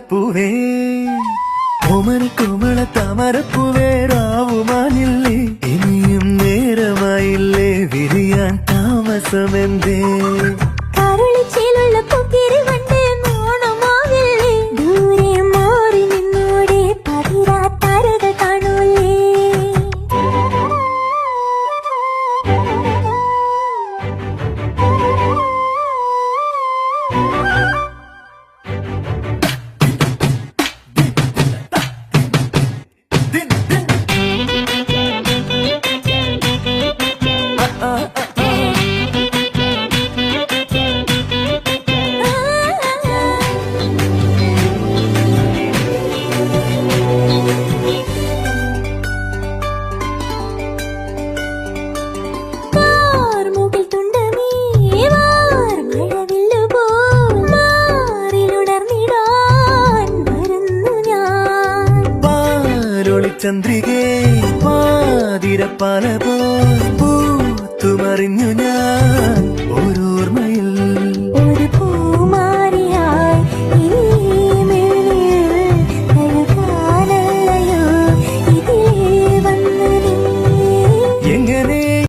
താമരപ്പൂവേ Omni കോമള താമരപ്പൂവേ രാവുമാനില്ലേ ഇനിയും നേരമായില്ലേ വിരിയാൻ താമസമെന്തേ കരളിച്ചേലുള്ള പൊക്കിരി വണ്ടേ മോണമാവില്ലേ ദൂരെ മാറി നിന്നോടെ പതിരാത്താരകൾ കാണൂലേ ചന്ദ്രികേ പാതിരപ്പാല പോൽ പൂത്തുമറിഞ്ഞു ഞാൻ